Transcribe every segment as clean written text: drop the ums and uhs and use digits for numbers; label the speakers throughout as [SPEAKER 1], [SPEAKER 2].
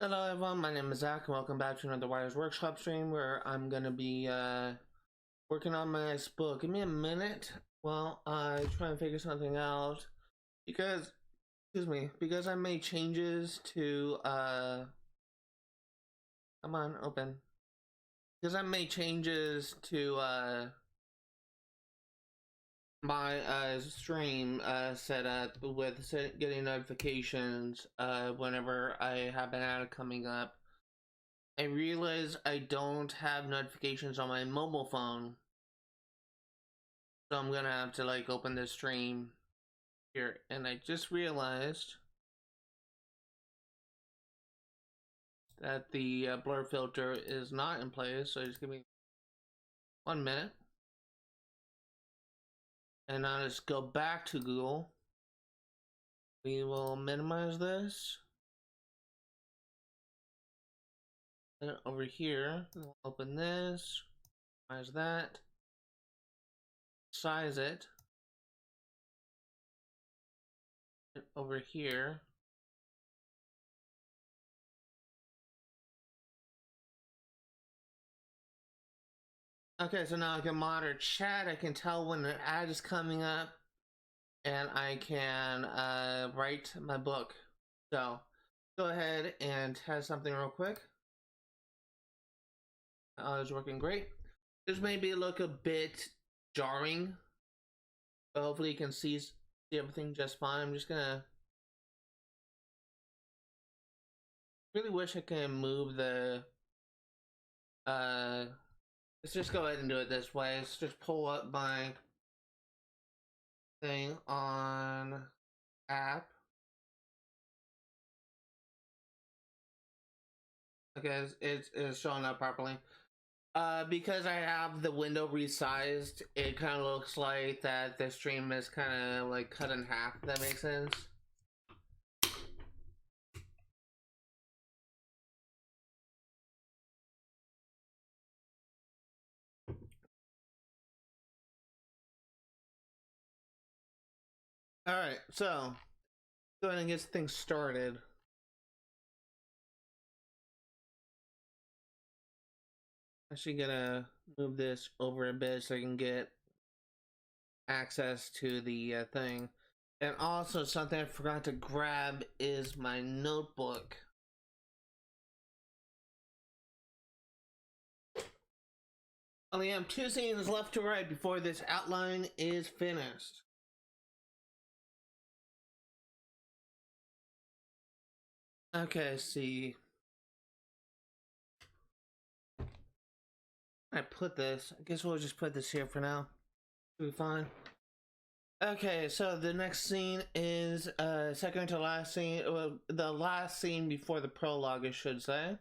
[SPEAKER 1] Hello everyone, my name is Zach and welcome back to another Writers Workshop stream where I'm gonna be working on my next book. Give me a minute while I try and figure something out because, because I made changes to come on, open. Because I made changes to my stream setup with getting notifications whenever I have an ad coming up. I realize I don't have notifications on my mobile phone, so I'm gonna have to like open the stream here, and I just realized that the blur filter is not in place, so just give me 1 minute, and I'll just go back to Google. We will minimize this, and over here we'll open this, minimize that, size it, and over here okay, so now I can monitor chat. I can tell when an ad is coming up, and I can write my book. So go ahead and test something real quick. It's working great. This may look a bit jarring, but hopefully you can see everything just fine. I'm just gonna really wish I can move the let's just go ahead and do it this way. Let's just pull up my thing on app. Okay, it's showing up properly. Because I have the window resized, it kind of looks like that the stream is kind of like cut in half, if that makes sense. Alright, so go ahead and get things started. Actually gonna move this over a bit so I can get access to the thing. And also something I forgot to grab is my notebook. Only have 2 scenes left to write before this outline is finished. Okay, see. I put this. I guess we'll just put this here for now. It'll be fine. Okay, so the next scene is second to last scene. Well, the last scene before the prologue, I should say.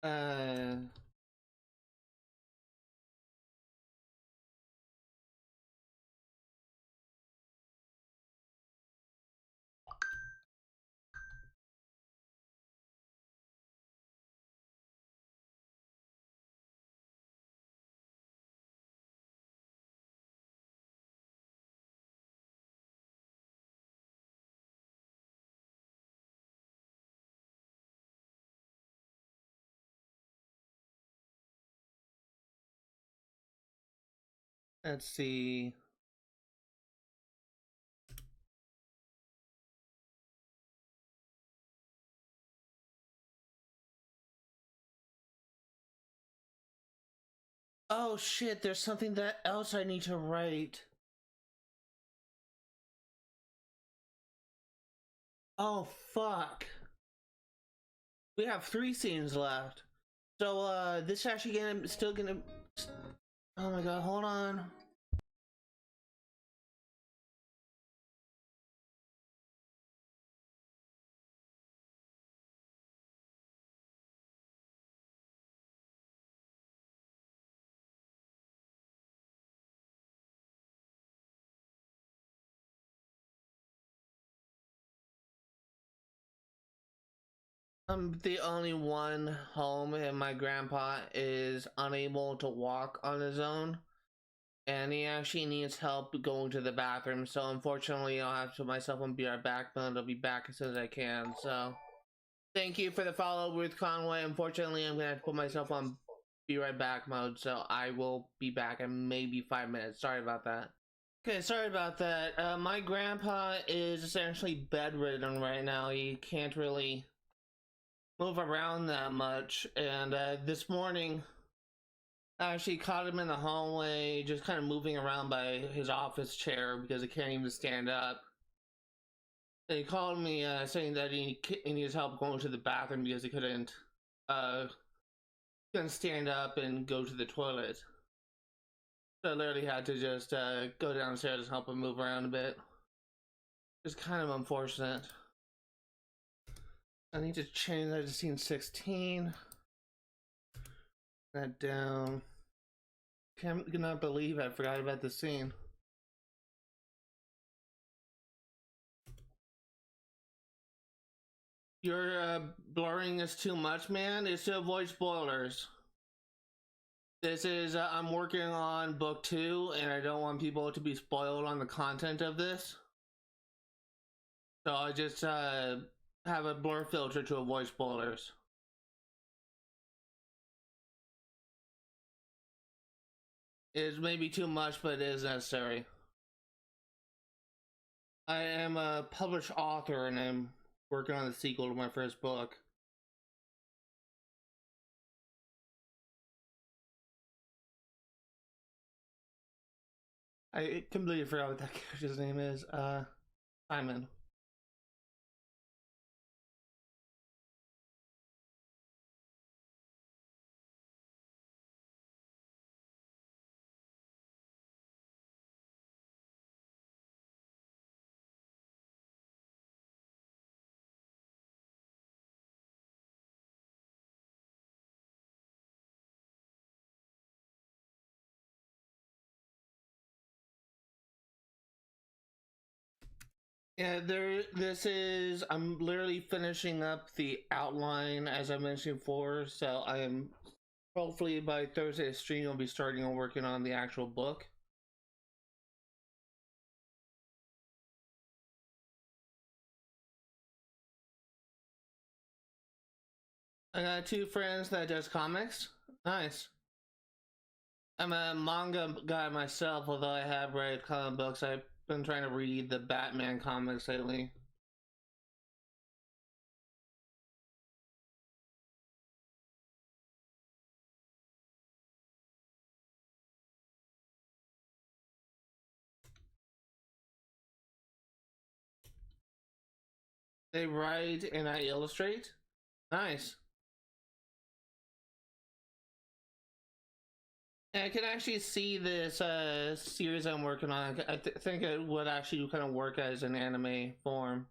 [SPEAKER 1] Uh. Let's see. Oh shit, there's something else I need to write. Oh fuck. We have 3 scenes left. So this actually still gonna oh my god, hold on. I'm the only one home, and my grandpa is unable to walk on his own, and he actually needs help going to the bathroom. So unfortunately, I'll have to put myself on be right back, but I'll be back as soon as I can. So thank you for the follow, Ruth Conway. Unfortunately, I'm gonna have to put myself on be right back mode, so I will be back in maybe 5 minutes. Sorry about that. Okay, sorry about that. My grandpa is essentially bedridden right now. He can't really move around that much, and this morning I actually caught him in the hallway just kind of moving around by his office chair because he can't even stand up. And he called me saying that he needs help going to the bathroom because he uh, couldn't stand up and go to the toilet. So I literally had to just go downstairs and help him move around a bit. It's kind of unfortunate. I need to change that to scene 16. That down. Cannot believe I forgot about the scene. Your blurring is too much, man. It's to avoid spoilers. This is, I'm working on book 2, and I don't want people to be spoiled on the content of this. So I just have a blur filter to avoid spoilers. It's maybe too much, but it is necessary. I am a published author, and I'm working on the sequel to my first book. I completely forgot what that character's name is. Simon. Yeah, I'm literally finishing up the outline as I mentioned before, so I am hopefully by Thursday's stream I'll be starting on working on the actual book. I got 2 friends that does comics. Nice. I'm a manga guy myself, although I have read comic books. I've been trying to read the Batman comics lately. They write and I illustrate. Nice. And I can actually see this series I'm working on. I think it would actually kind of work as an anime form.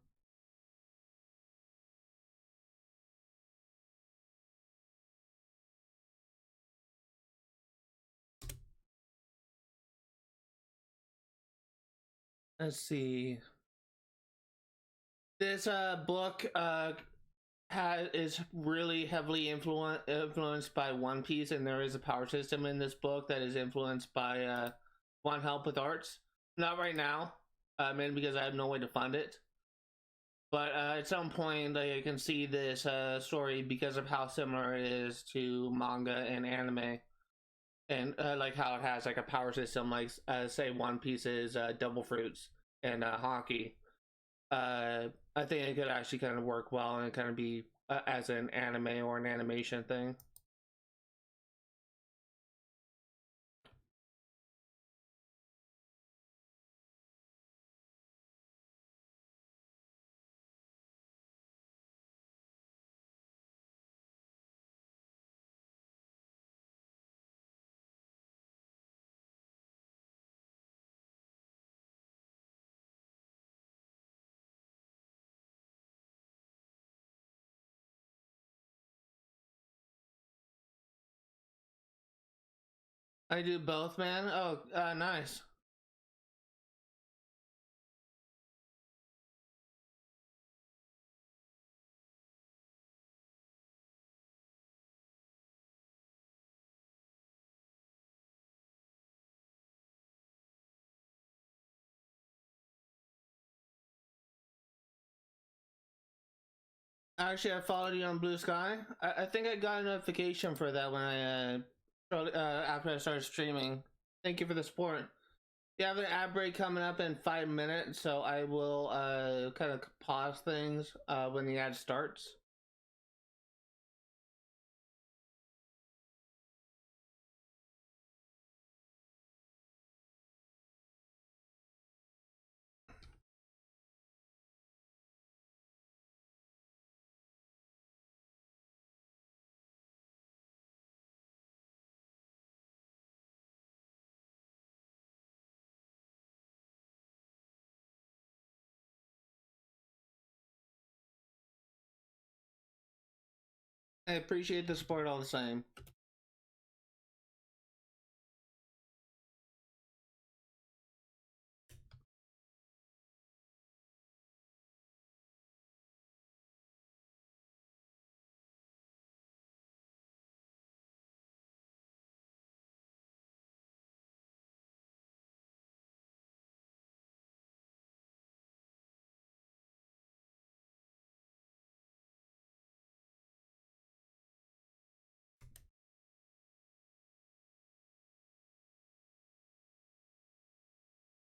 [SPEAKER 1] Let's see. This book is really heavily influenced by One Piece, and there is a power system in this book that is influenced by One Help with Arts. Not right now, mainly because I have no way to fund it. But at some point, like, I can see this story because of how similar it is to manga and anime, and like how it has like a power system, like say One Piece is Double Fruits and hockey. I think it could actually kind of work well and kind of be as an anime or an animation thing. I do both, man. Oh, nice. Actually, I followed you on Blue Sky. I think I got a notification for that when after I started streaming. Thank you for the support. You have an ad break coming up in 5 minutes, so I will kind of pause things when the ad starts. I appreciate the support all the same.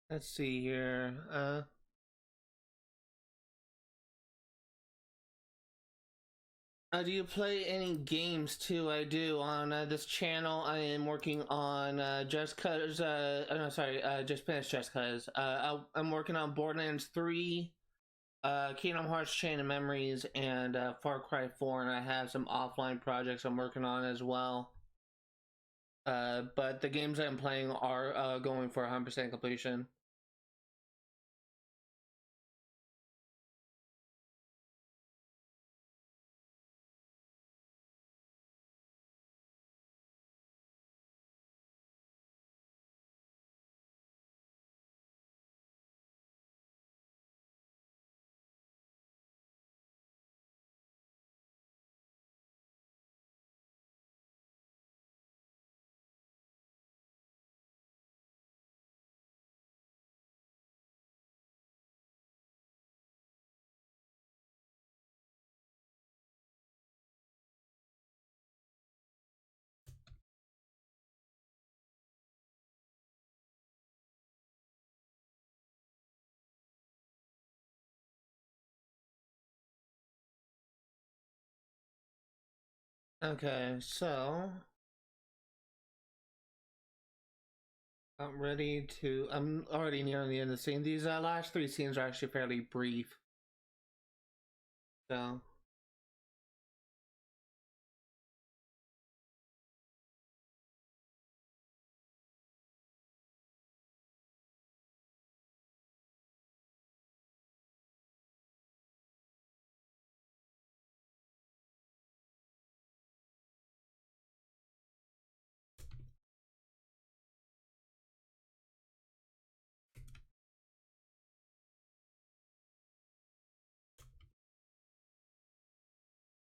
[SPEAKER 1] Let's see here. Do you play any games too? I do. On this channel, I am working on just cause. No, sorry, just finished just cause. I'm working on Borderlands 3, Kingdom Hearts Chain of Memories, and Far Cry 4, and I have some offline projects I'm working on as well. But the games I'm playing are going for 100% completion. Okay, so I'm already near the end of the scene. These last three scenes are actually fairly brief. So.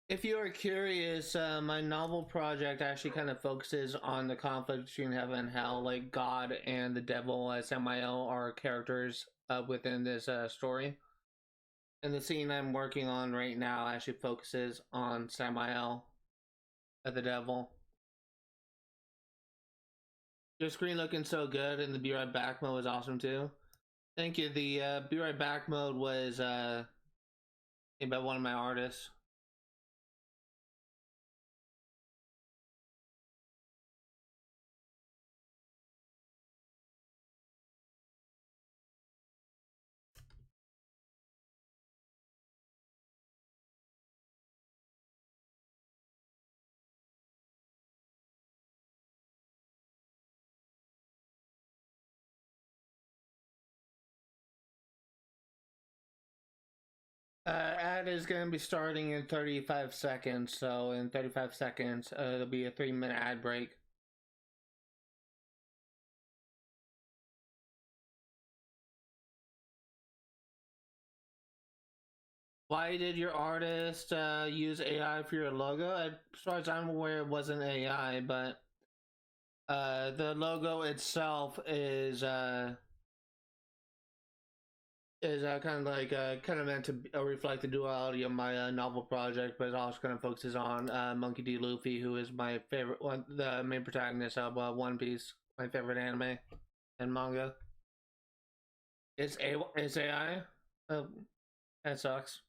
[SPEAKER 1] If you are curious, my novel project actually kind of focuses on the conflict between heaven and hell. Like God and the devil, Samael, are characters within this story. And the scene I'm working on right now actually focuses on Samael, the devil. Your screen looking so good, and the Be Right Back mode was awesome too. Thank you. The Be Right Back mode was made by one of my artists. Ad is going to be starting in 35 seconds, so in 35 seconds, it'll be a 3-minute ad break. Why did your artist use AI for your logo? As far as I'm aware, it wasn't AI, but the logo itself is is kind of like kind of meant to reflect the duality of my novel project, but it also kind of focuses on Monkey D. Luffy, who is my favorite one, the main protagonist of One Piece, my favorite anime and manga. It's AI. Oh, that sucks.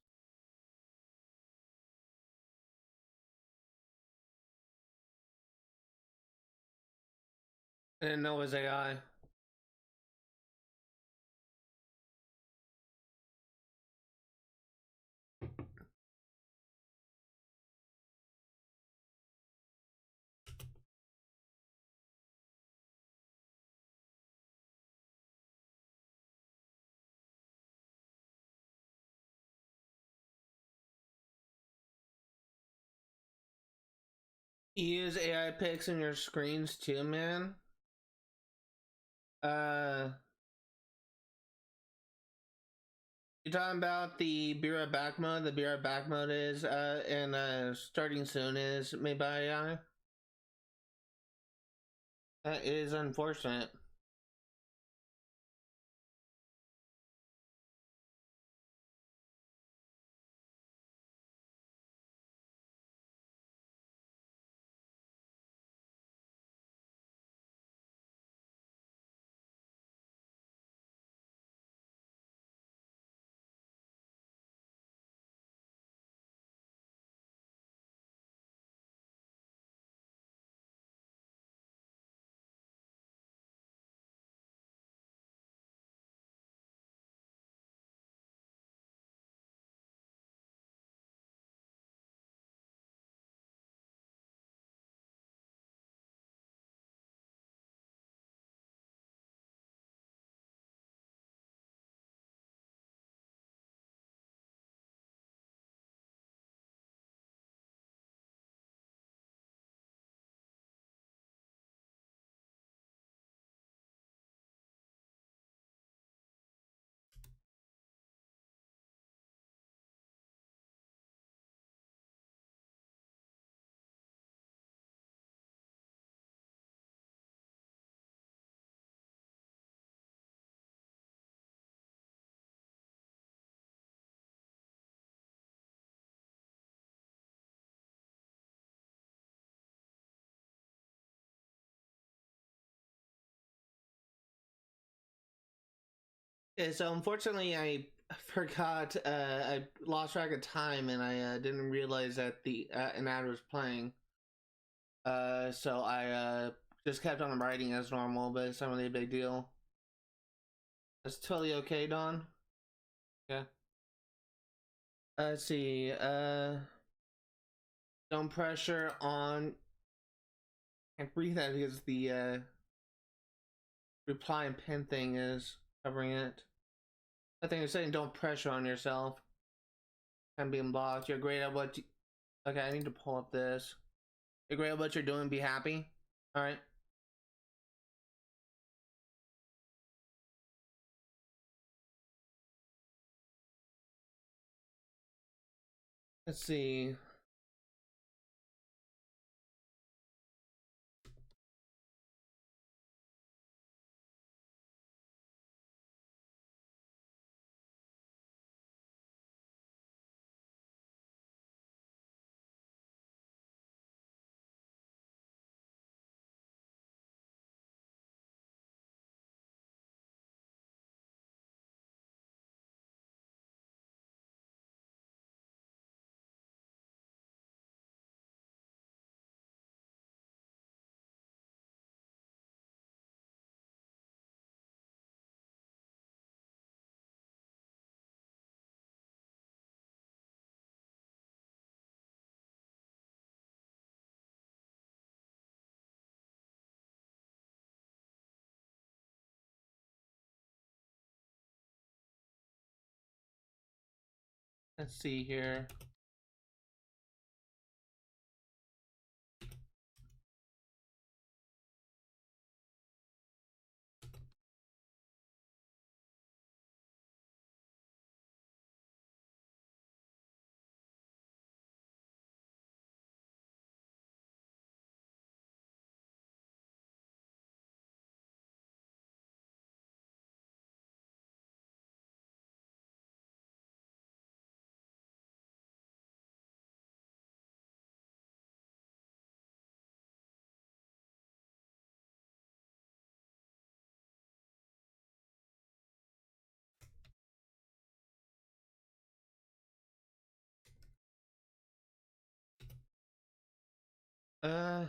[SPEAKER 1] I didn't know it was AI. You use AI pics in your screens too, man. Uh, you talking about the Be Right Back mode? The Be Right Back mode is and starting soon is made by AI. That is unfortunate. Yeah, so unfortunately, I forgot. I lost track of time, and I didn't realize that the an ad was playing. So I just kept on writing as normal, but it's not really a big deal. That's totally okay, Don. Yeah. Let's see. Don't pressure on. Can't breathe that because the reply and pin thing is covering it. I think you're saying don't pressure on yourself. I'm being blocked. You're great at what. Okay, I need to pull up this. You're great at what you're doing. Be happy. All right. Let's see. Let's see here. Uh,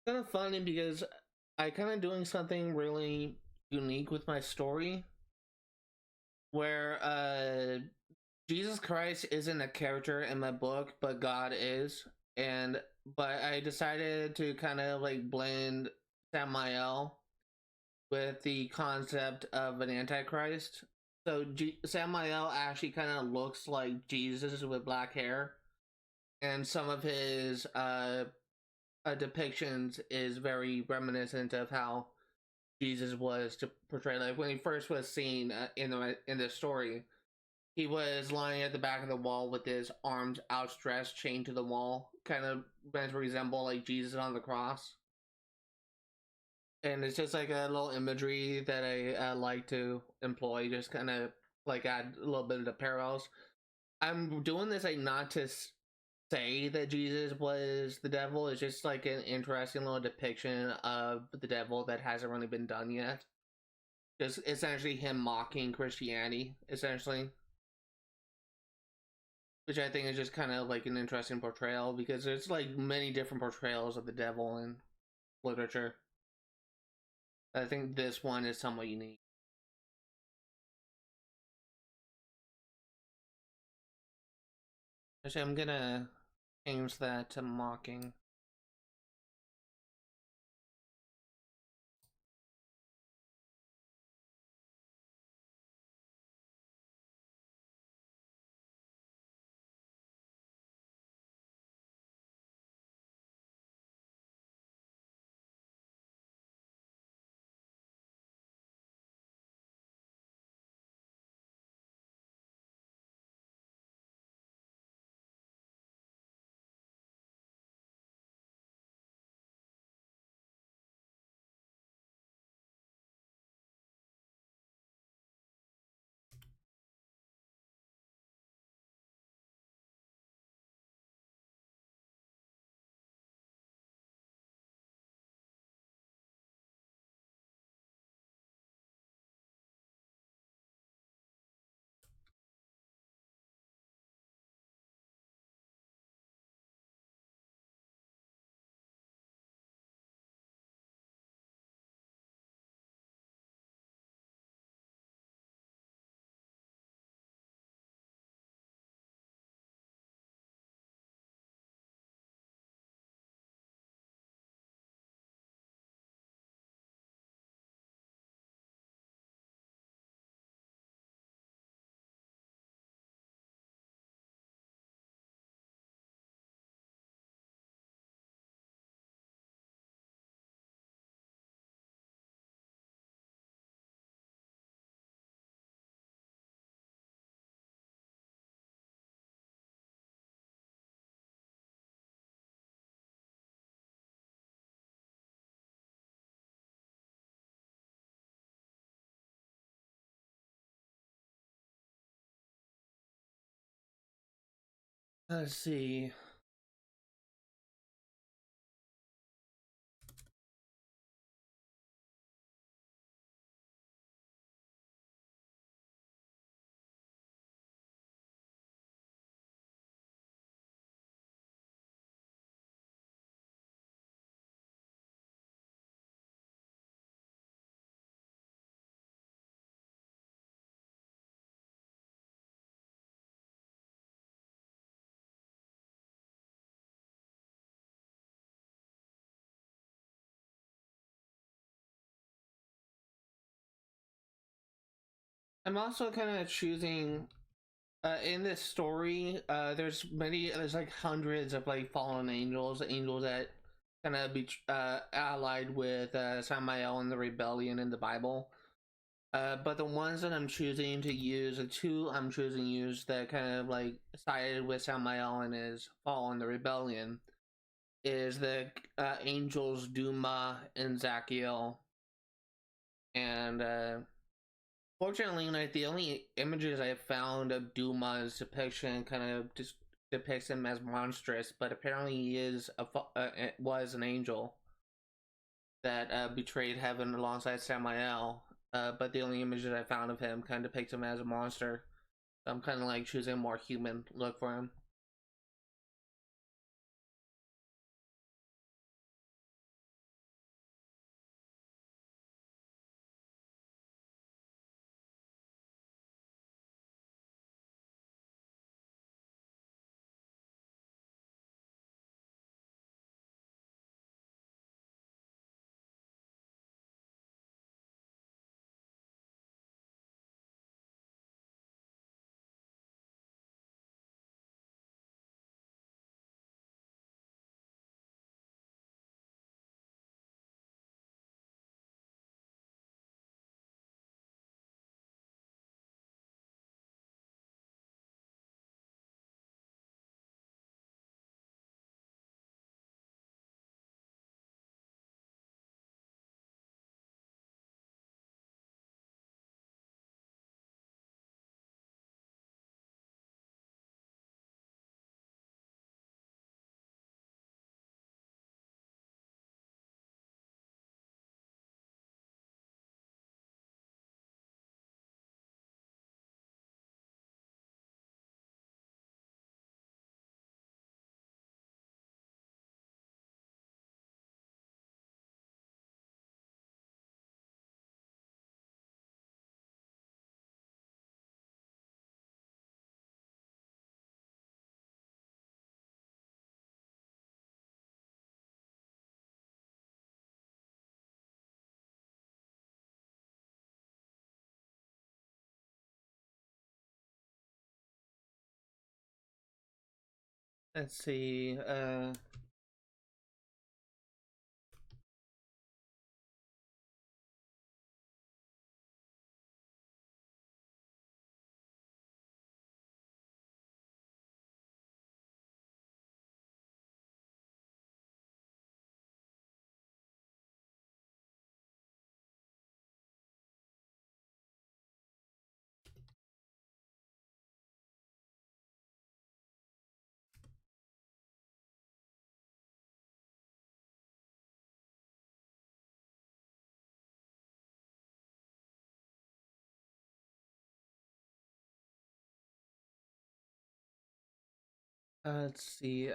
[SPEAKER 1] kind of funny because I kind of doing something really unique with my story, where Jesus Christ isn't a character in my book, but God is, and but I decided to kind of like blend Samael with the concept of an antichrist. So Samael actually kind of looks like Jesus with black hair, and some of his depictions is very reminiscent of how Jesus was to portray. Like when he first was seen in the story, he was lying at the back of the wall with his arms outstretched, chained to the wall, kind of meant to resemble like Jesus on the cross. And it's just like a little imagery that I like to employ, just kind of like add a little bit of the parallels. I'm doing this like not to say that Jesus was the devil. It's just like an interesting little depiction of the devil that hasn't really been done yet. Just essentially him mocking Christianity, essentially, which I think is just kind of like an interesting portrayal because there's like many different portrayals of the devil in literature. I think this one is somewhat unique. Actually, I'm gonna change that to mocking. Let's see. I'm also kind of choosing in this story. There's like hundreds of like fallen angels, angels that kind of be allied with Samael and the rebellion in the Bible. But the ones that I'm choosing to use, the two I'm choosing to use that kind of like sided with Samael and his fall in the rebellion, is the angels Duma and Zachiel. And fortunately, like the only images I found of Duma's depiction kind of just depicts him as monstrous, but apparently he is was an angel that betrayed heaven alongside Samael. But the only images I found of him kind of depict him as a monster. So I'm kind of like choosing a more human look for him. let's see, let's see,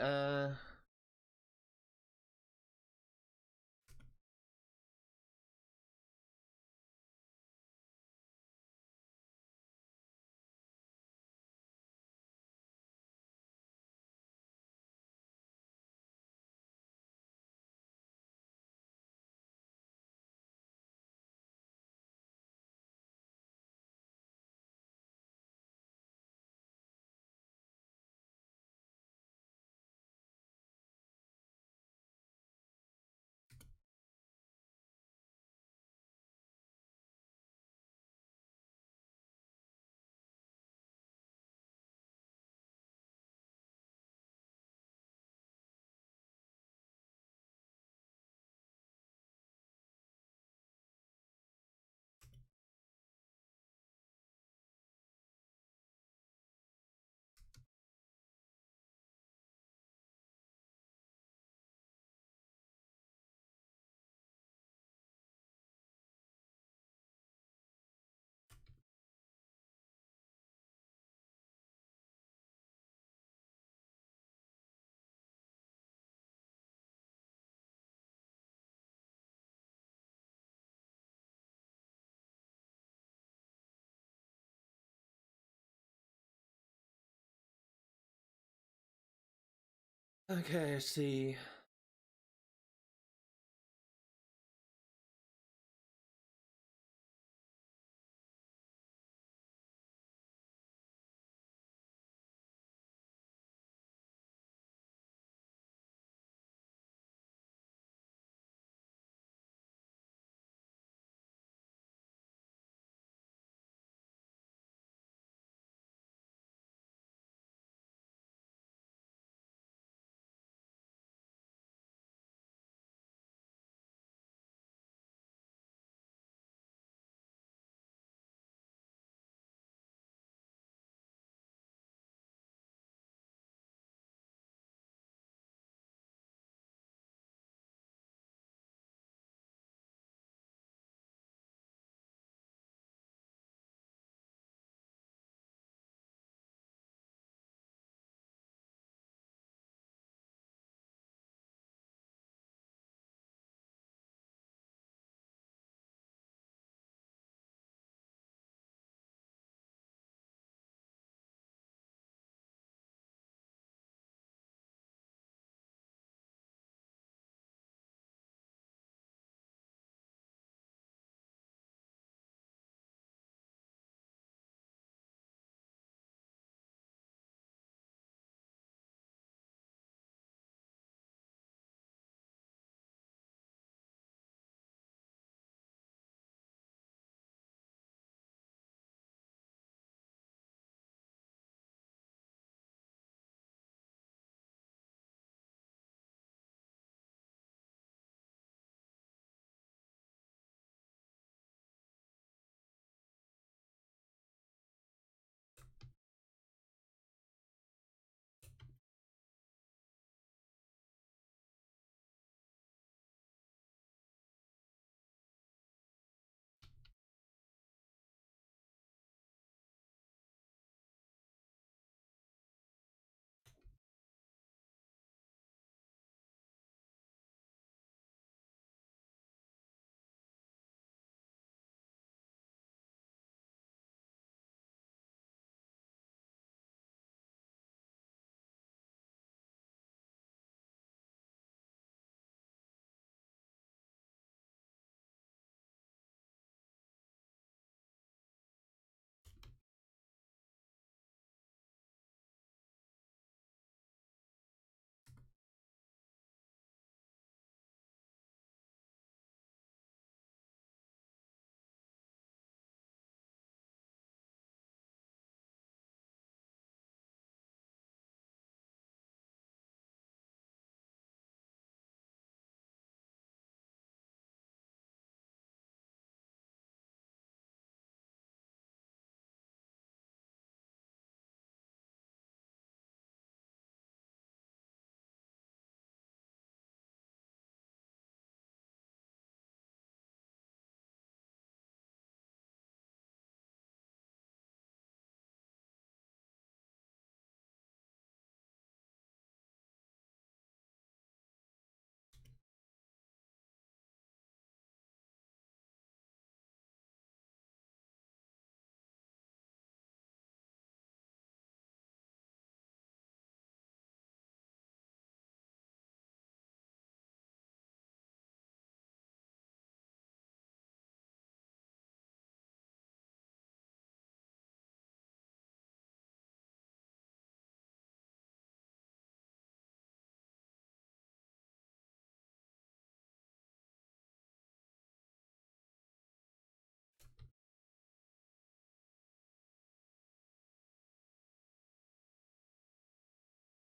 [SPEAKER 1] okay, let's see.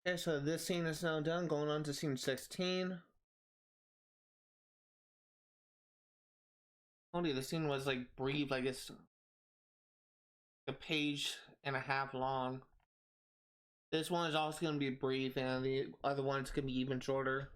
[SPEAKER 1] Okay, so this scene is now done. Going on to scene 16. Only the scene was like brief, I guess a page and a half long. This one is also going to be brief, and the other one's going to be even shorter.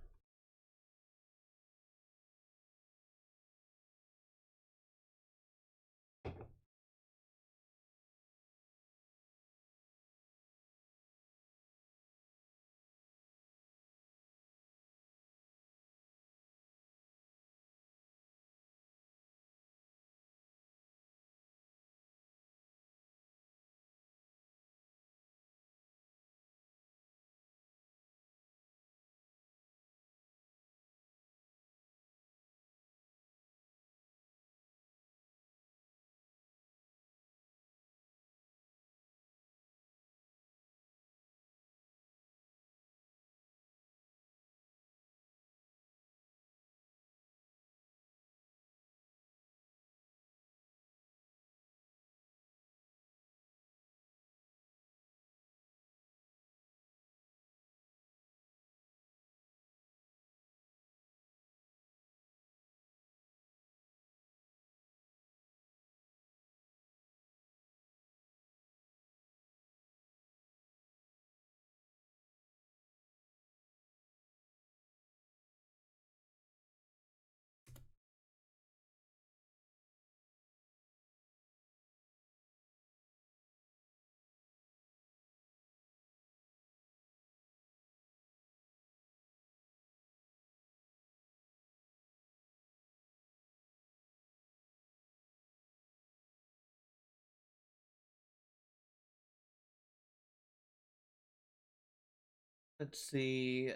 [SPEAKER 1] Let's see.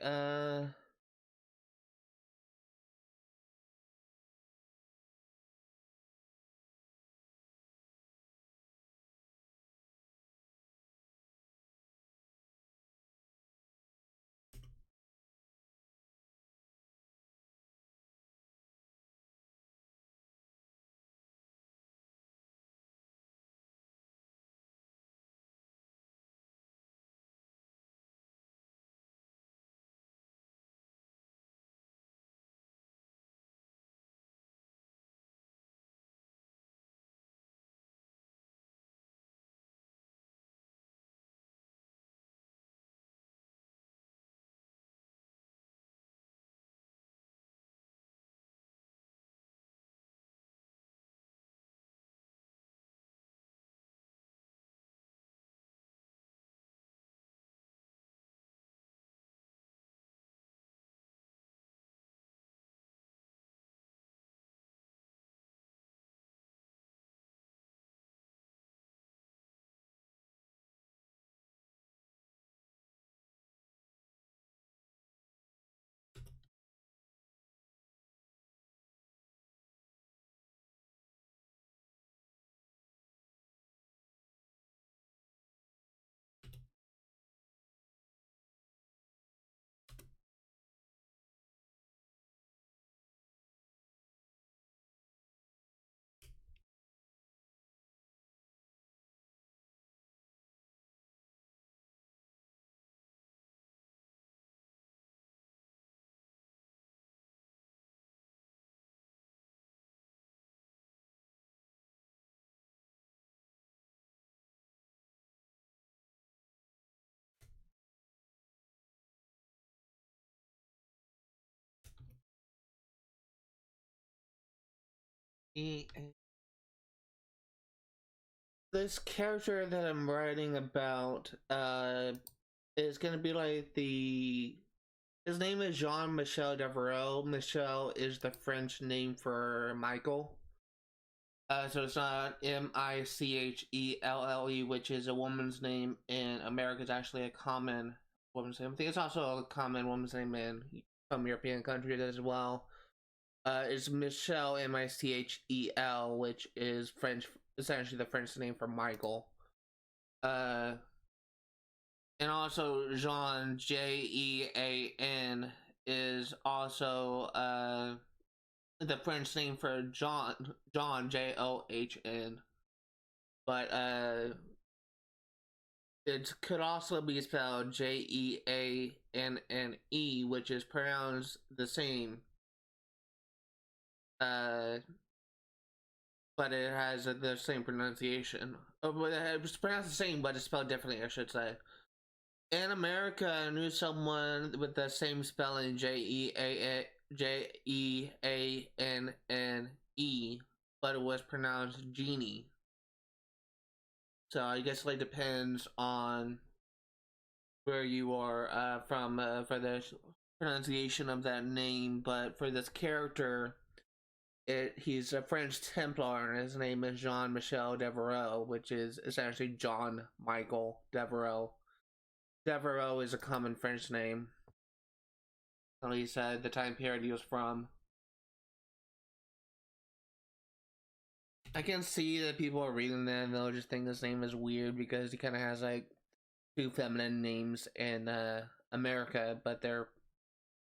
[SPEAKER 1] This character that I'm writing about is gonna be like the his name is Jean Michel Devereaux. Michel is the French name for Michael. So it's not Michelle, which is a woman's name in America. It's actually a common woman's name. I think it's also a common woman's name in some European countries as well. It's Michelle, Michel, which is French, essentially the French name for Michael. Uh, and also Jean, Jean, is also the French name for John, John. But It could also be spelled Jeanne, which is pronounced the same. Uh, but it has the same pronunciation. It's pronounced the same, but it's spelled differently, I should say. In America, I knew someone with the same spelling, Jeanne, but it was pronounced Genie. So I guess it like depends on where you are from for the pronunciation of that name. But for this character, he's a French Templar, and his name is Jean Michel Devereaux, which is essentially John Michael Devereaux. Devereaux is a common French name. At least the time period he was from. I can see that people are reading that and they'll just think this name is weird because he kind of has like two feminine names in America, but they're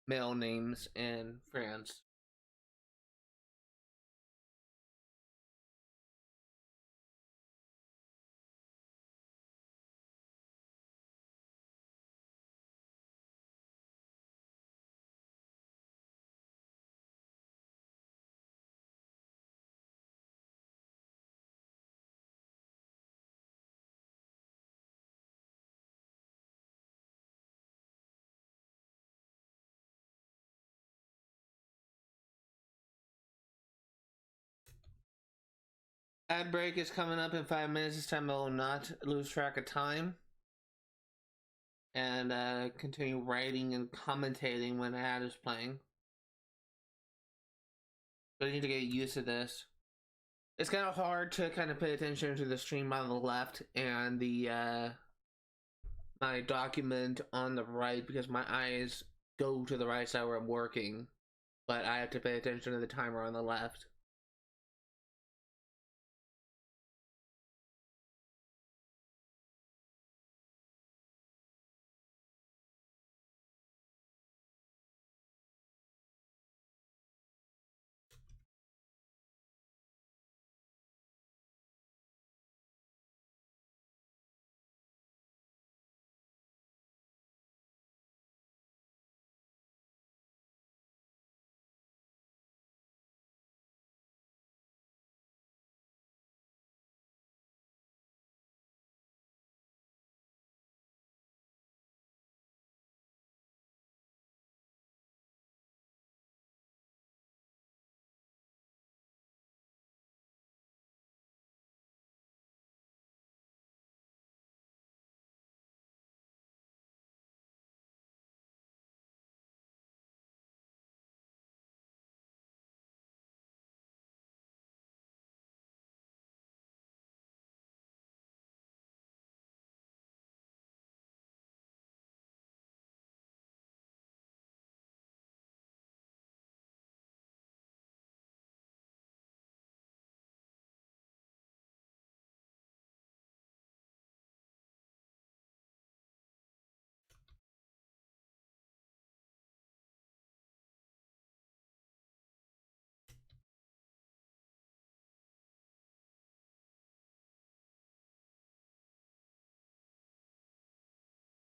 [SPEAKER 1] male names in France. Ad break is coming up in 5 minutes. This time I will not lose track of time and continue writing and commentating when ad is playing. But I need to get used to this. It's kind of hard to kind of pay attention to the stream on the left and the my document on the right because my eyes go to the right side where I'm working, but I have to pay attention to the timer on the left.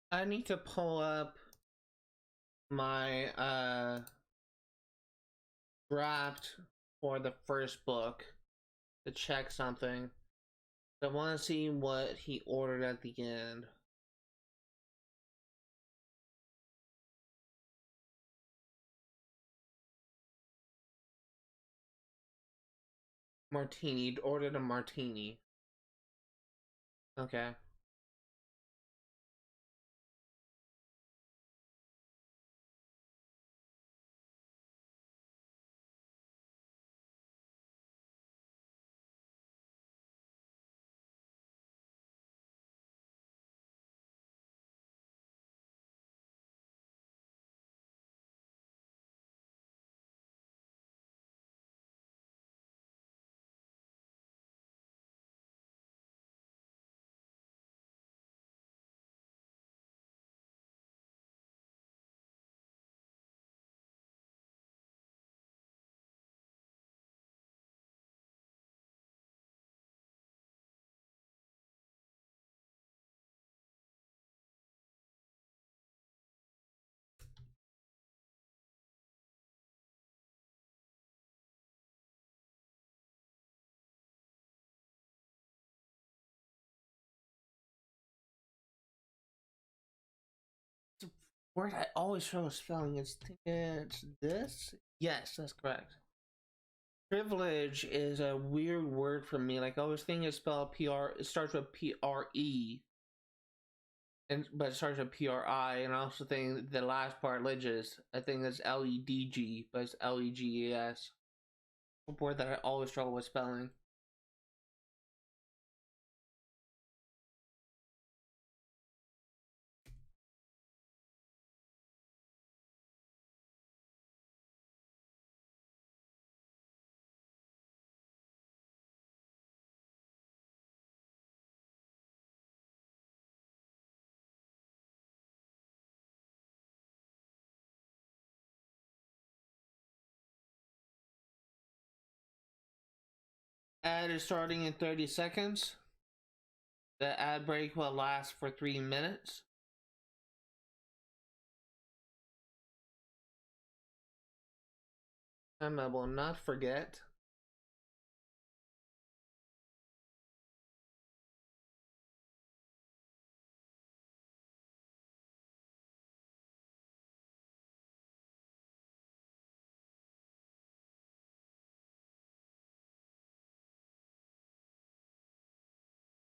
[SPEAKER 1] I need to pull up my draft for the first book to check something. I want to see what he ordered at the end. Martini. Ordered a martini. Okay. word I always struggle spelling is it's this. Yes, that's correct. Privilege is a weird word for me. Like I always think it's spelled PR. It starts with PRE, and but it starts with PRI. And I also think the last part, religious, I think it's LEDG, but it's LEGES. A word that I always struggle with spelling. Ad is starting in 30 seconds. The ad break will last for 3 minutes. And I will not forget.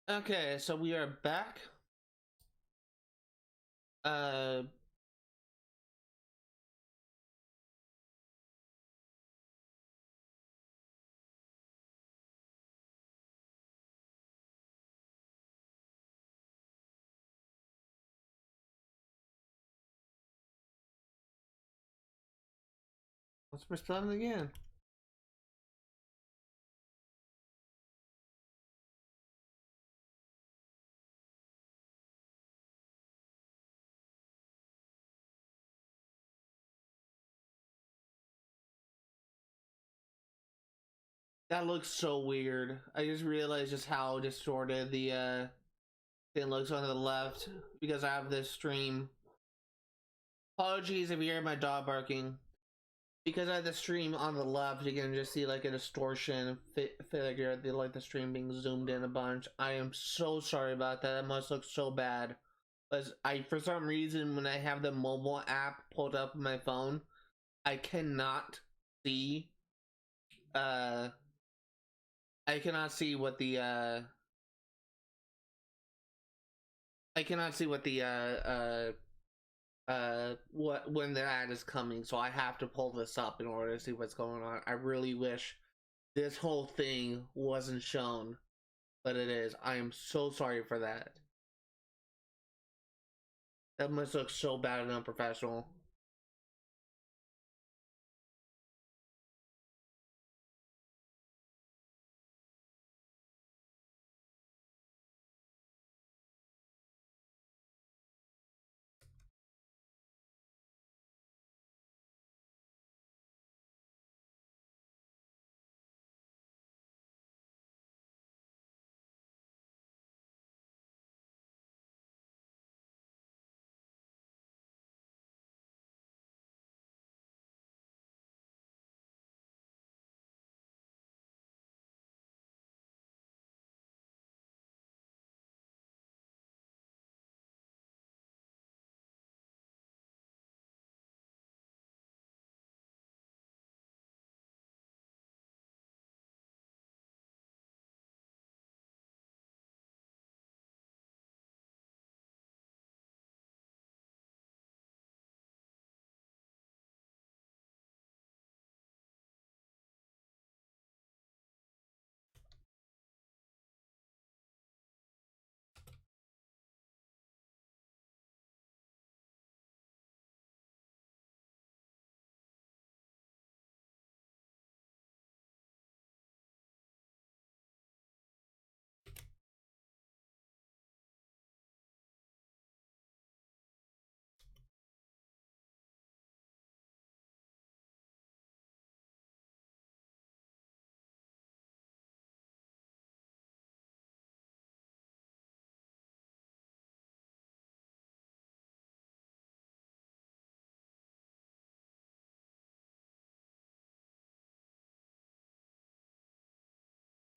[SPEAKER 1] Okay, so we are back. Uh, let's press button again. That looks so weird. I just realized just how distorted the thing looks on the left because I have this stream. Apologies if you hear my dog barking. Because I have the stream on the left, you can just see like a distortion figure, like the stream being zoomed in a bunch. I am so sorry about that. That must look so bad. But I, for some reason, when I have the mobile app pulled up on my phone, I cannot see. Uh, I cannot see what the I cannot see what the what when the ad is coming, so I have to pull this up in order to see what's going on. I really wish this whole thing wasn't shown, but it is. I am so sorry for that. That must look so bad and unprofessional.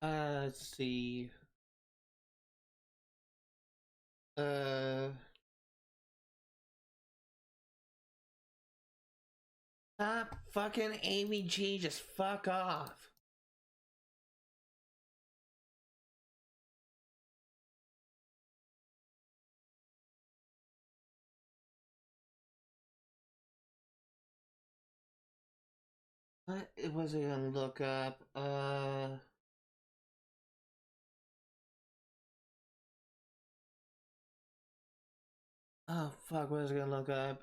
[SPEAKER 1] Let's see. Uh, Stop fucking AVG, just fuck off. What was I gonna look up? Oh fuck, what was I gonna look up?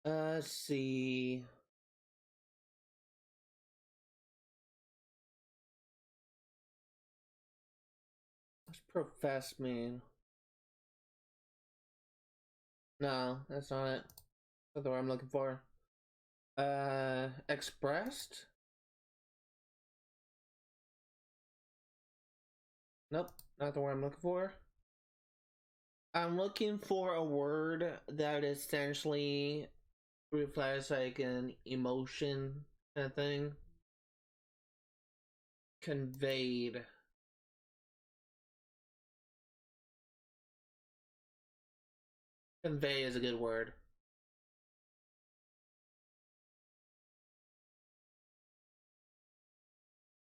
[SPEAKER 1] Let's see. What's profess mean? No, that's not it. That's the word I'm looking for. Expressed? Nope, not the word I'm looking for. I'm looking for a word that essentially reflects like an emotion kind of thing. Conveyed. Convey is a good word.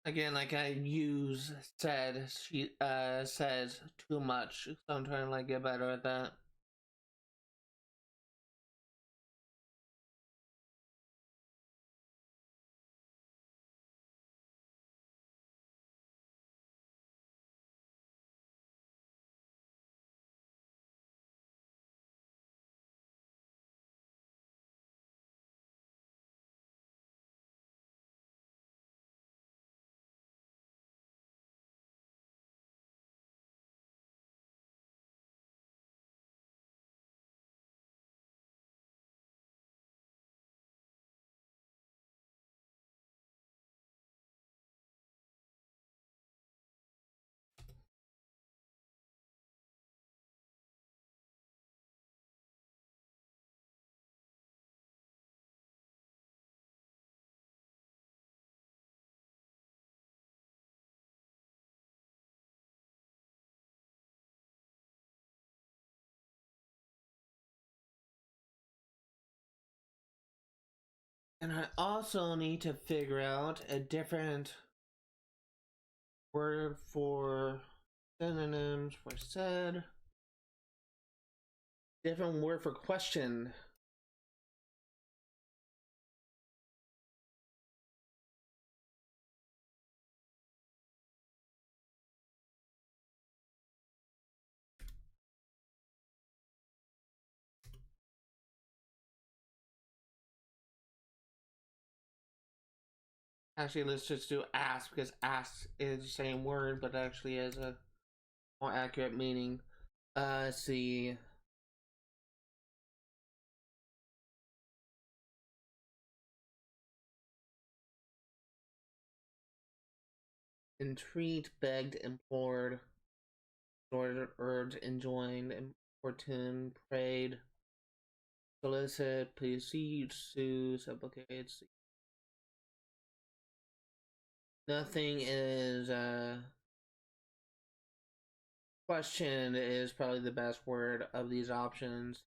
[SPEAKER 1] Again, like I use said, she says too much, so I'm trying to like get better at that. And I also need to figure out a different word for synonyms for said. Different word for question. Actually, let's just do ask because ask is the same word but actually has a more accurate meaning. Let's see. Entreat, begged, implored, exhorted, urged, enjoined, importuned, prayed, solicit, beseech, sue, supplicate. Nothing is question is probably the best word of these options.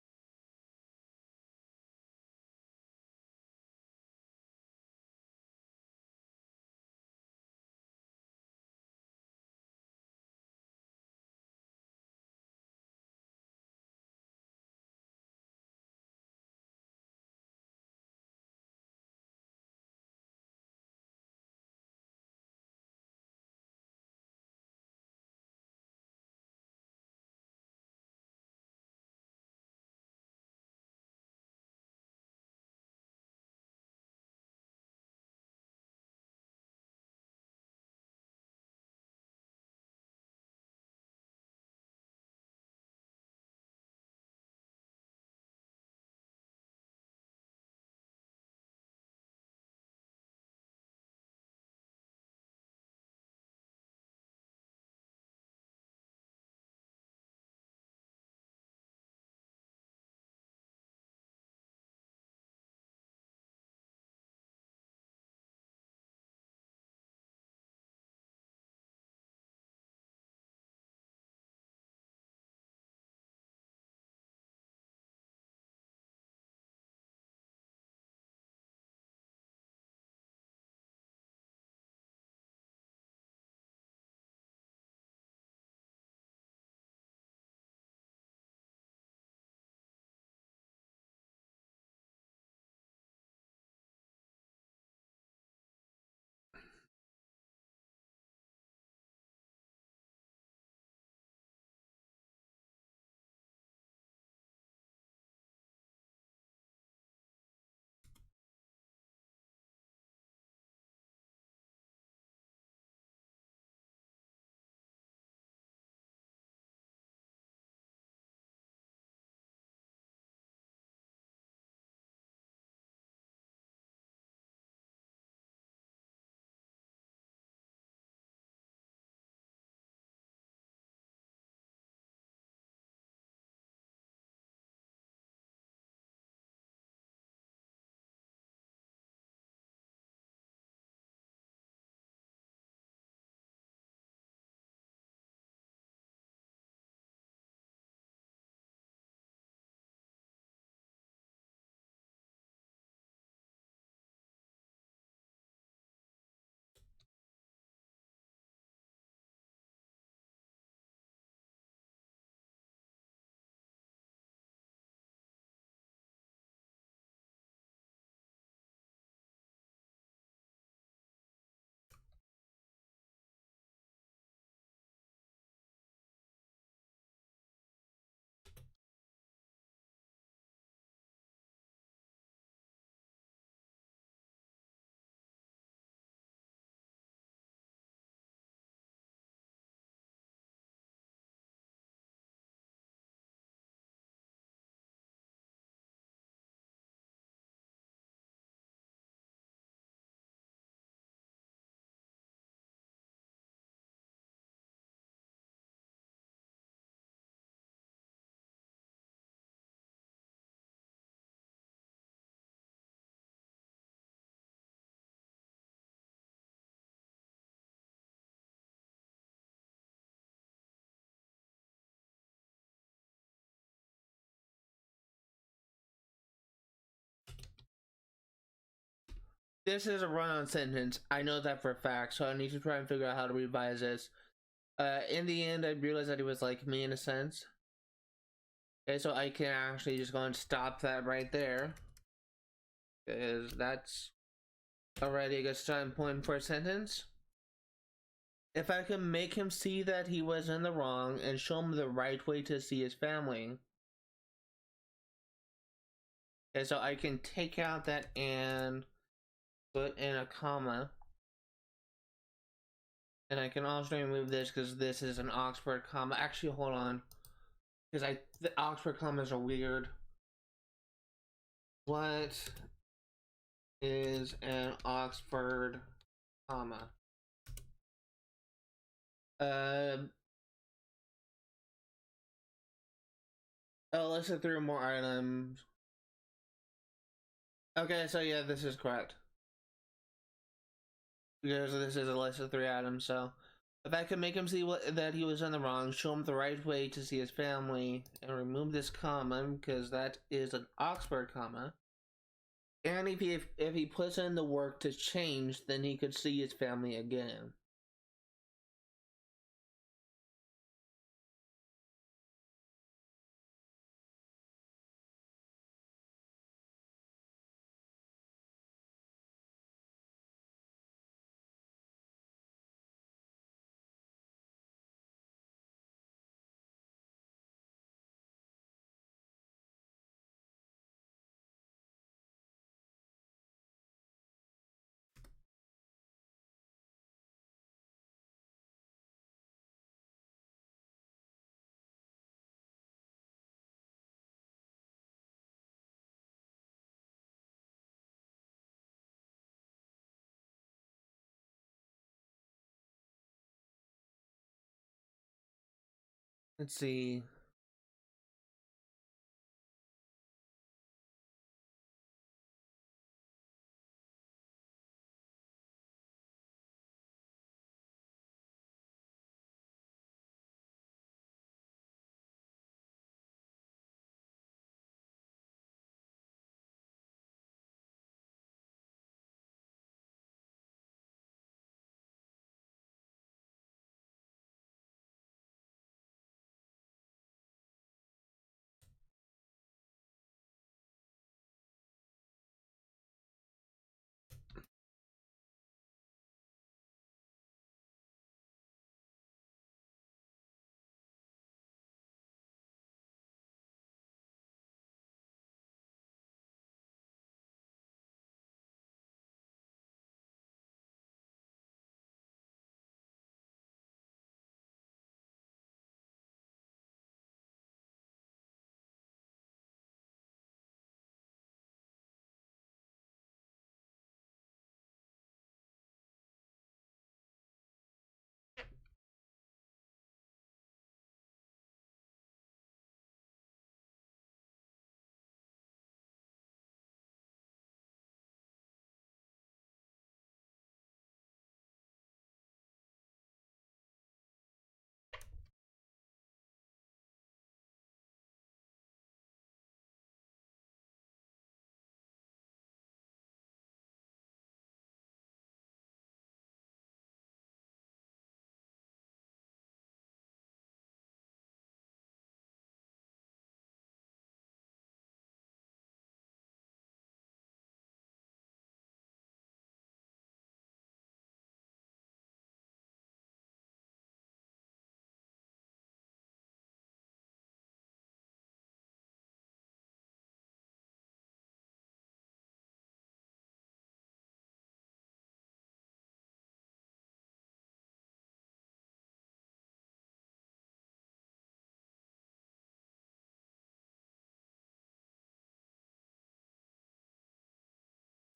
[SPEAKER 1] this is a run-on sentence. I know that for a fact, so I need to try and figure out how to revise this. In the end, I realized that he was like me in a sense. Okay, so I can actually just go and stop that right there, because that's already a good starting point for a sentence. If I can make him see that he was in the wrong and show him the right way to see his family. Okay, so I can take out that and put in a comma. And I can also remove this because this is an Oxford comma. Actually, hold on. Because the Oxford commas are weird. What is an Oxford comma? Oh, let's look through more items. Okay, so yeah, this is correct. Because this is a list of 3 items, so if I could make him see that he was in the wrong, show him the right way to see his family, and remove this comma, because that is an Oxford comma. And if he puts in the work to change, then he could see his family again. Let's see.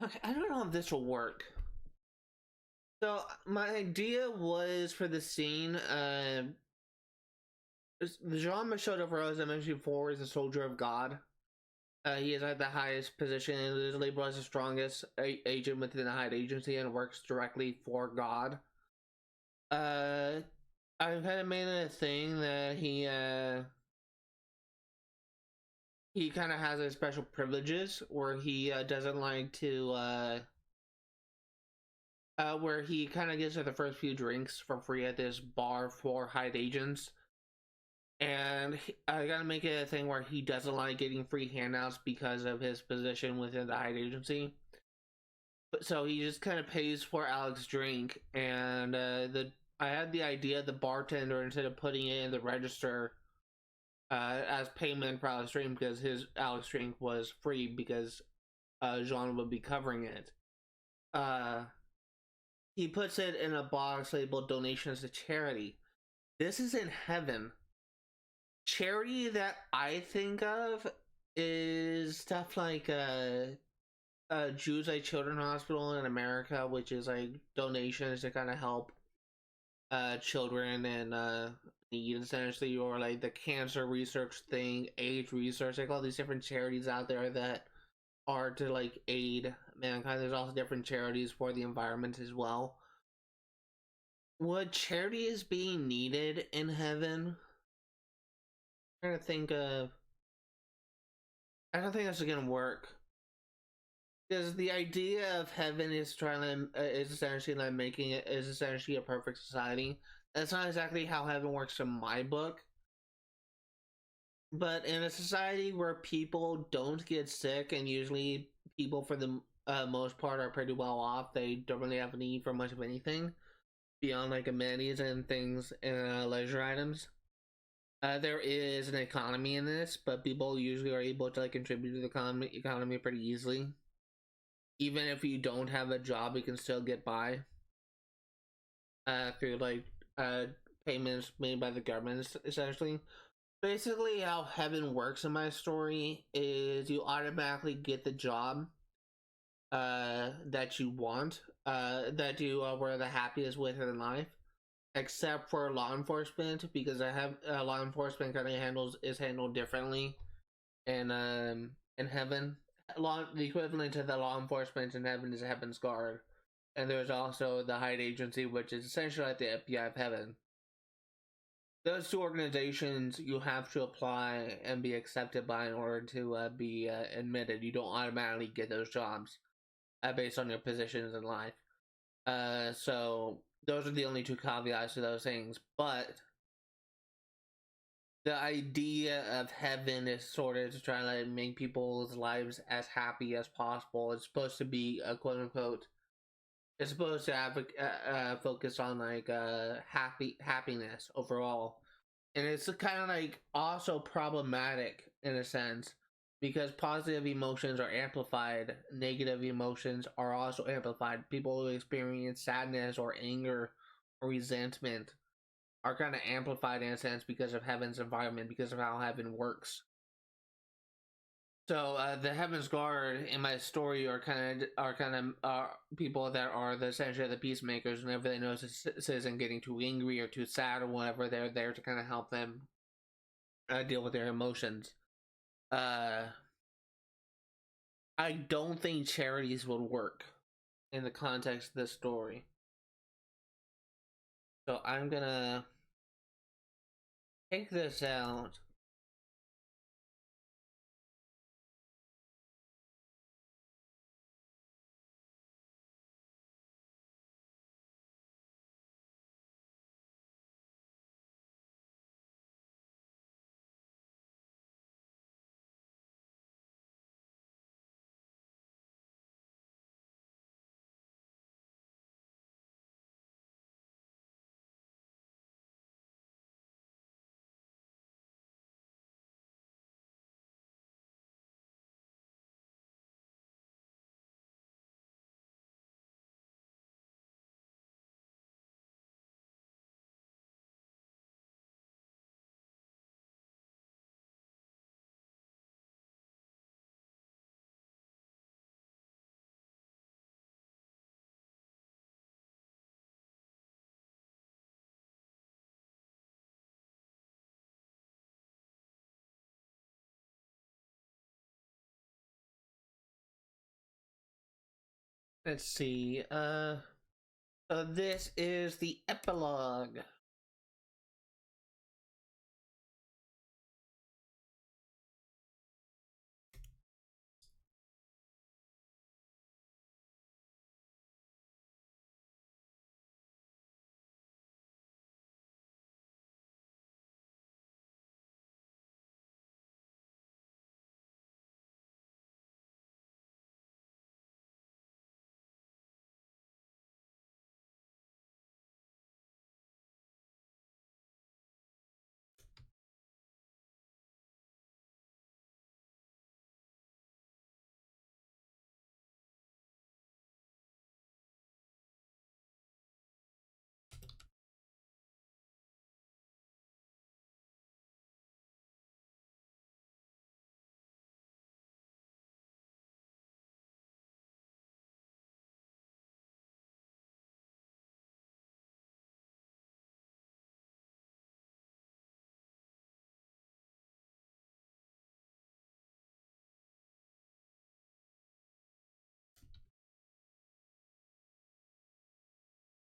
[SPEAKER 1] Okay, I don't know if this will work. So my idea was for the scene, the Jean Michel Rose I mentioned before is a soldier of God. He is at the highest position and is labeled as the strongest agent within the Hyde Agency and works directly for God. I've kind of made it a thing that he kind of has a special privileges where he doesn't like to where he kind of gives her the first few drinks for free at this bar for hide agents. And I gotta make it a thing where he doesn't like getting free handouts because of his position within the hide agency. But so he just kind of pays for Alex's drink, and I had the idea the bartender, instead of putting it in the register as payment for Alex's drink, because his Alex drink was free because Jean would be covering it. Uh, he puts it in a box labeled donations to charity. This is in heaven. Charity that I think of is stuff like Jews Like Children Hospital in America, which is like donations to kind of help children and need, essentially, or like the cancer research thing, AIDS research, like all these different charities out there that are to like aid mankind. There's also different charities for the environment as well. What charity is being needed in heaven? I'm trying to think of. I don't think that's gonna work. Because the idea of heaven is trying to is essentially like making it is essentially a perfect society. That's not exactly how heaven works in my book. But in a society where people don't get sick, and usually people for the most part are pretty well off, they don't really have a need for much of anything beyond like amenities and things and leisure items. There is an economy in this, but people usually are able to like contribute to the economy pretty easily. Even if you don't have a job, you can still get by through like uh, payments made by the government, essentially. Basically, how heaven works in my story is you automatically get the job that you want, that you were the happiest with in life, except for law enforcement, because I have law enforcement kind of handled differently in heaven. The equivalent to the law enforcement in heaven is heaven's guard, and there's also the hide agency, which is essentially like the FBI of heaven. Those two organizations you have to apply and be accepted by in order to be admitted. You don't automatically get those jobs based on your positions in life. So those are the only two caveats to those things. But the idea of heaven is sort of to try to like, make people's lives as happy as possible. It's supposed to be a quote unquote. It's supposed to have focus on like happiness overall, and it's kind of like also problematic in a sense because positive emotions are amplified, negative emotions are also amplified. People who experience sadness or anger or resentment are kind of amplified in a sense because of heaven's environment, because of how heaven works. So the Heaven's Guard in my story are kind of people that are essentially the peacemakers. Whenever they notice a citizen getting too angry or too sad or whatever, they're there to kind of help them deal with their emotions. I don't think charities would work in the context of this story. So I'm gonna take this out. Let's see. So this is the epilogue.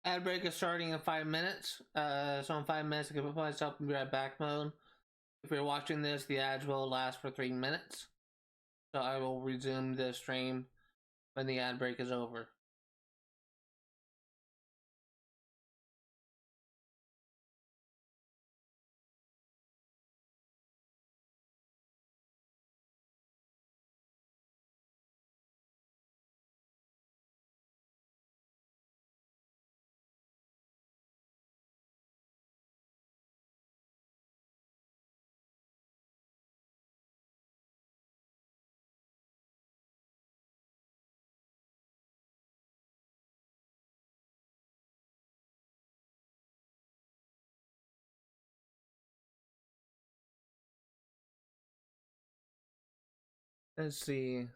[SPEAKER 1] Ad break is starting in 5 minutes. So in 5 minutes, I can put myself in right back mode. If you're watching this, the ads will last for 3 minutes. So I will resume the stream when the ad break is over. Let's see.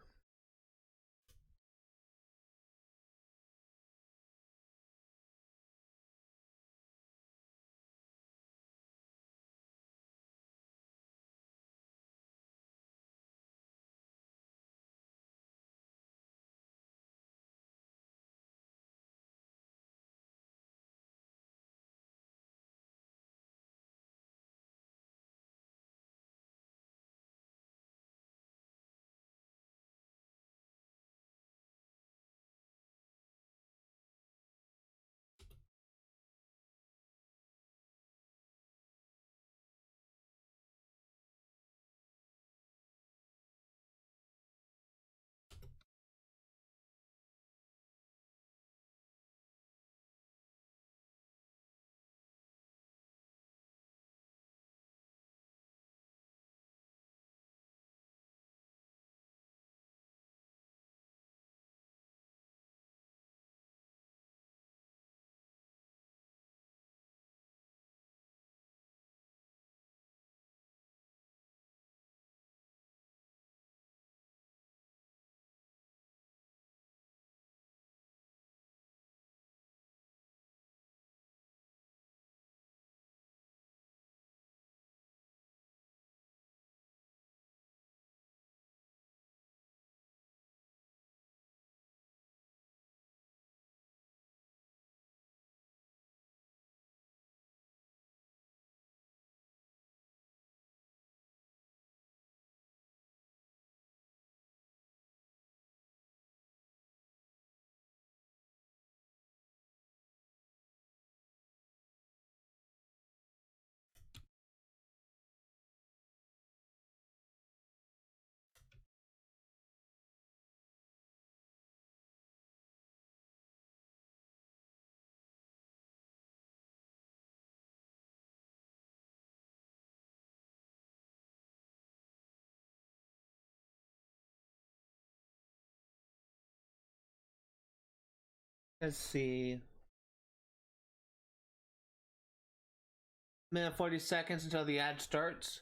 [SPEAKER 1] Let's see. Minute 40 seconds until the ad starts.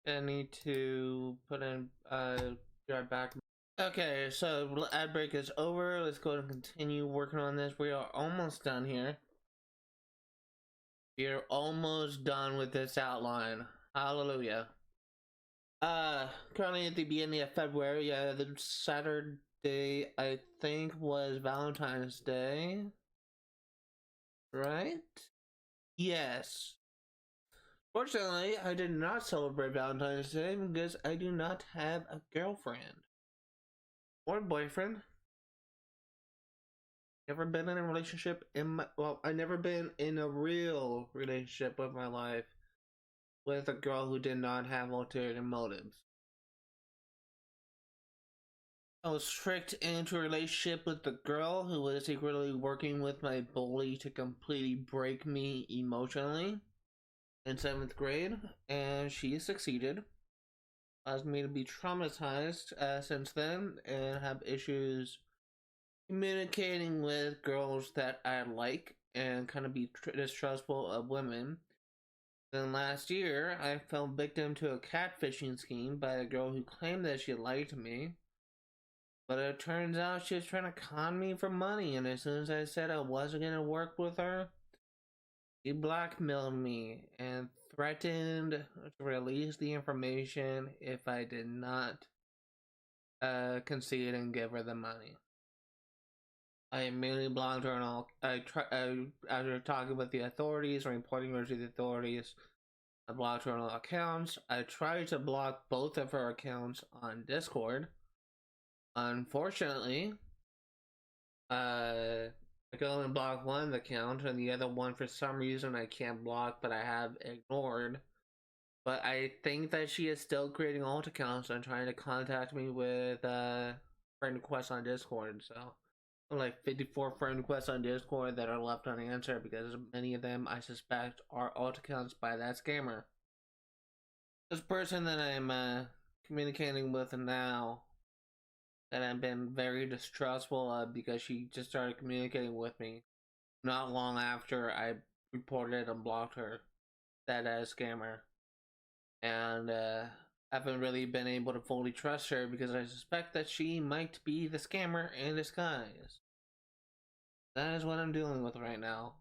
[SPEAKER 1] I need to put in drive back. Okay, so ad break is over. Let's go and continue working on this. We are almost done here. We're almost done with this outline. Hallelujah. Currently at the beginning of February, the Saturday I think was Valentine's Day. Right? Yes. Fortunately, I did not celebrate Valentine's Day because I do not have a girlfriend or boyfriend. Never been in a relationship I never been in a real relationship with my life with a girl who did not have ulterior motives. I was tricked into a relationship with the girl who was secretly working with my bully to completely break me emotionally in 7th grade, and she succeeded. Caused me to be traumatized since then and have issues communicating with girls that I like and kind of be distrustful of women. Then last year, I fell victim to a catfishing scheme by a girl who claimed that she liked me. But it turns out she was trying to con me for money, and as soon as I said I wasn't going to work with her, she blackmailed me and threatened to release the information if I did not concede and give her the money. I immediately blocked her and all. After talking with the authorities and reporting her to the authorities, I blocked her on all accounts. I tried to block both of her accounts on Discord. Unfortunately, I can only block one account, and the other one for some reason I can't block, but I have ignored. But I think that she is still creating alt accounts and trying to contact me with friend requests on Discord. So like 54 friend requests on Discord that are left unanswered because many of them I suspect are alt accounts by that scammer. This person that I'm communicating with now, that I've been very distrustful of because she just started communicating with me not long after I reported and blocked her, that scammer. And haven't really been able to fully trust her because I suspect that she might be the scammer in disguise. That is what I'm dealing with right now.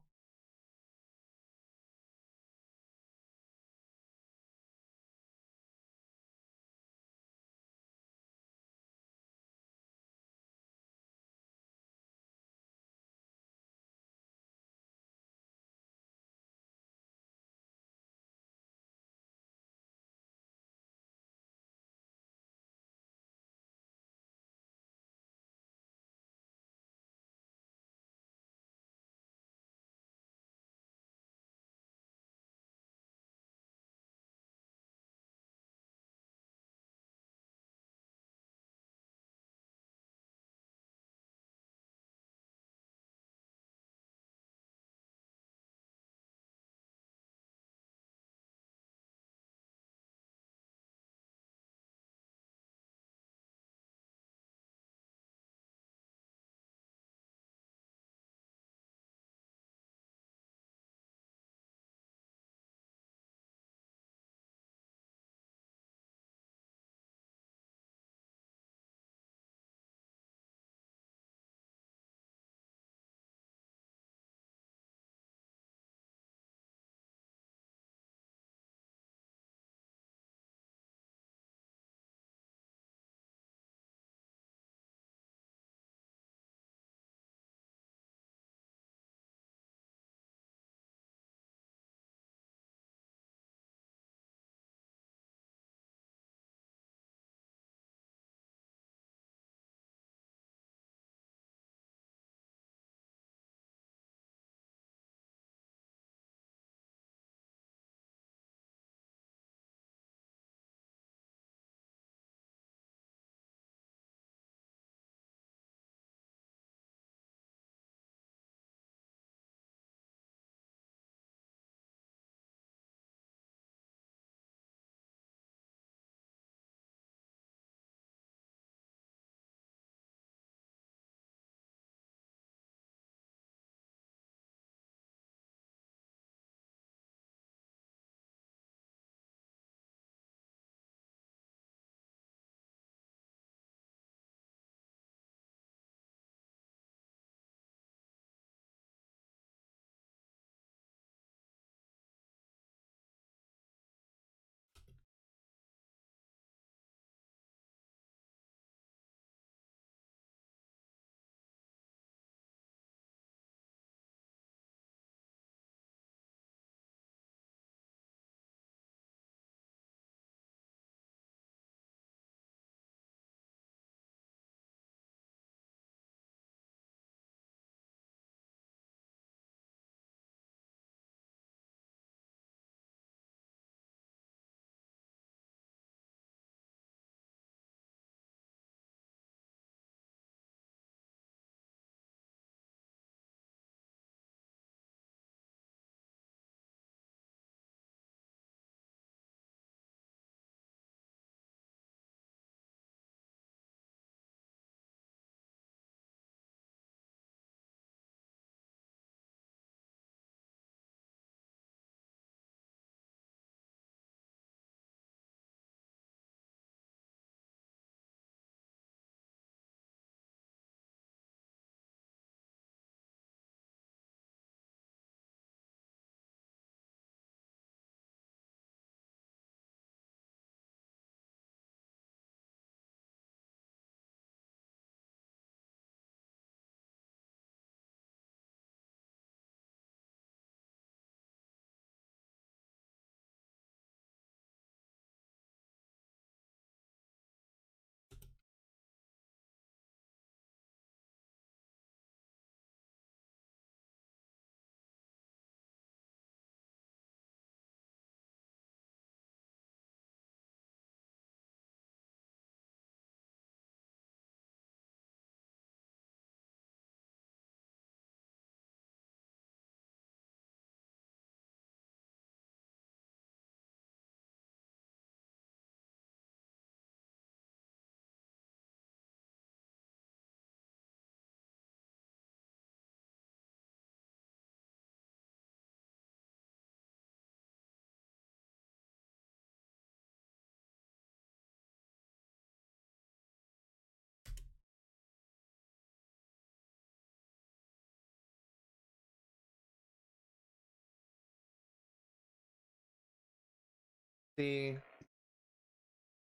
[SPEAKER 1] See.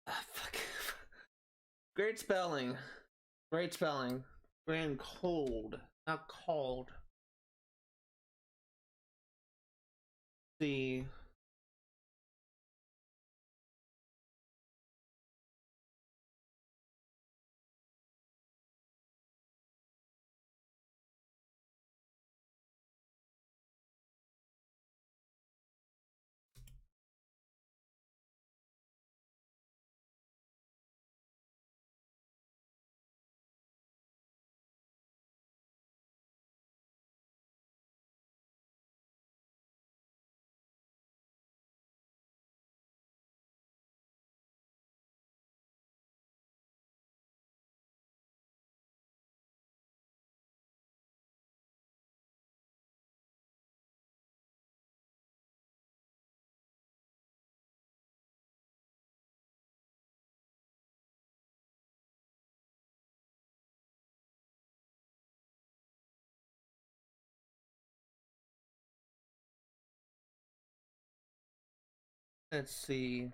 [SPEAKER 1] Fuck. Great spelling. Great spelling. Grand cold. Not called. See. Let's see.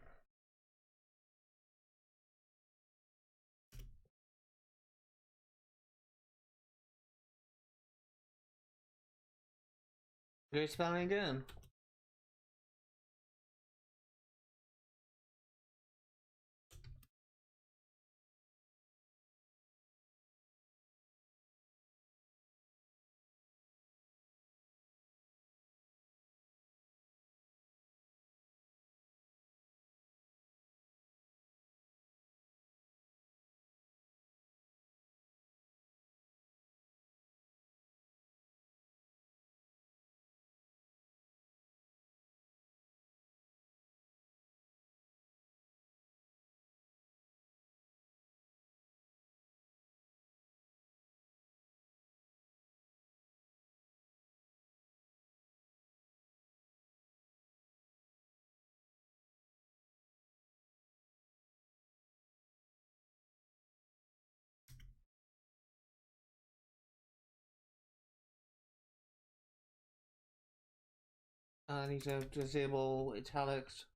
[SPEAKER 1] Great spelling again. I need to disable italics.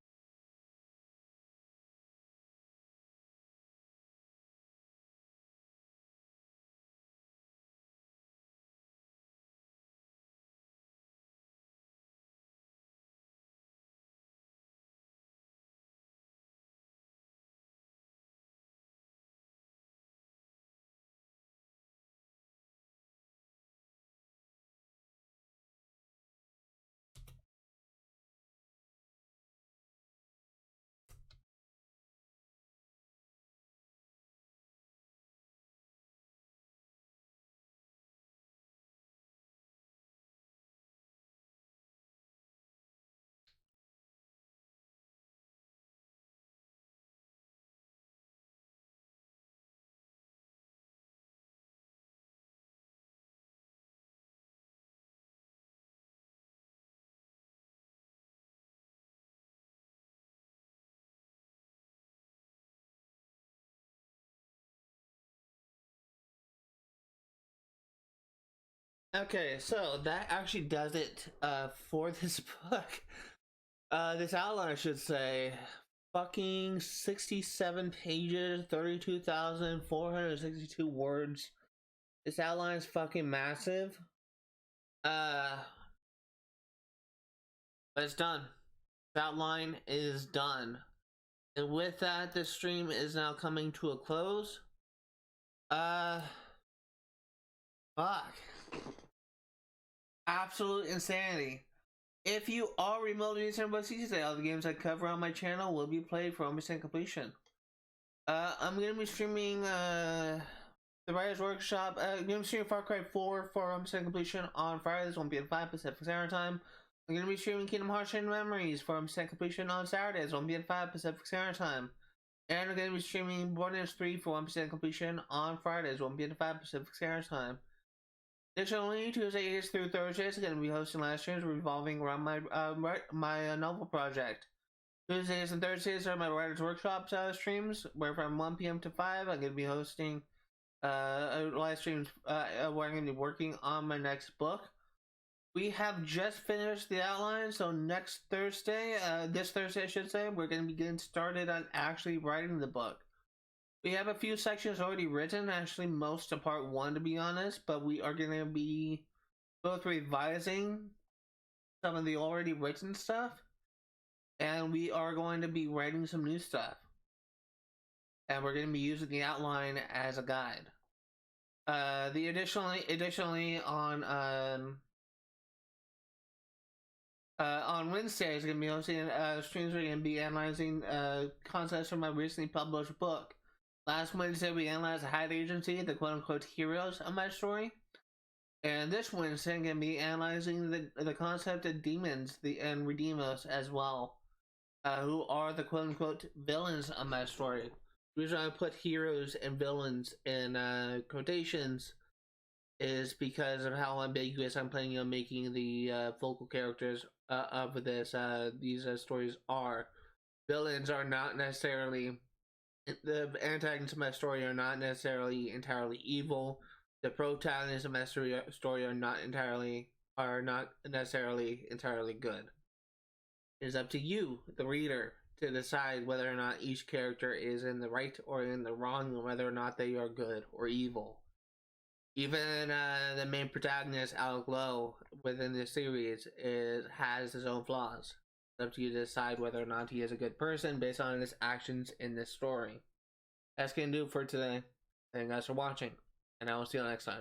[SPEAKER 1] Okay, so that actually does it for this book. This outline, I should say. Fucking 67 pages, 32,462 words. This outline is fucking massive. But it's done. This outline is done. And with that, this stream is now coming to a close. Fuck. Absolute insanity. If you are remotely concerned about CCA, all the games I cover on my channel will be played for 100% completion. I'm gonna be streaming the Writers Workshop. I'm gonna be streaming Far Cry 4 for 100% completion on Fridays, 1 p.m. 5 Pacific Standard Time. I'm gonna be streaming Kingdom Hearts Chain Memories for 100% completion on Saturdays, 1 p.m. 5 Pacific Standard Time. And I'm gonna be streaming Borderlands 3 for 100% completion on Fridays, 1 p.m. 5 Pacific Standard Time. Additionally, Tuesdays through Thursdays, I'm going to be hosting live streams revolving around my novel project. Tuesdays and Thursdays are my Writers Workshop streams, where from 1 p.m. to 5, I'm going to be hosting live streams where I'm going to be working on my next book. We have just finished the outline, so next Thursday, this Thursday I should say, we're going to be getting started on actually writing the book. We have a few sections already written, actually most of part 1 to be honest, but we are going to be both revising some of the already written stuff, and we are going to be writing some new stuff. And we're going to be using the outline as a guide. Additionally on Wednesdays, going to be hosting streams. We're going to be analyzing concepts from my recently published book. Last Wednesday, we analyzed Hide Agency, the quote-unquote heroes of my story. And this Wednesday, I'm going to be analyzing the concept of demons and redeemers as well, who are the quote-unquote villains of my story. The reason I put heroes and villains in quotations is because of how ambiguous I'm planning on making the focal characters of these stories are. Villains are not necessarily, the antagonists of my story are not necessarily entirely evil. The protagonists of my story are not necessarily entirely good. It is up to you, the reader, to decide whether or not each character is in the right or in the wrong, and whether or not they are good or evil. Even the main protagonist, Alec Lowe, within this series has his own flaws. It's up to you to decide whether or not he is a good person based on his actions in this story. That's going to do it for today. Thank you guys for watching, and I will see you next time.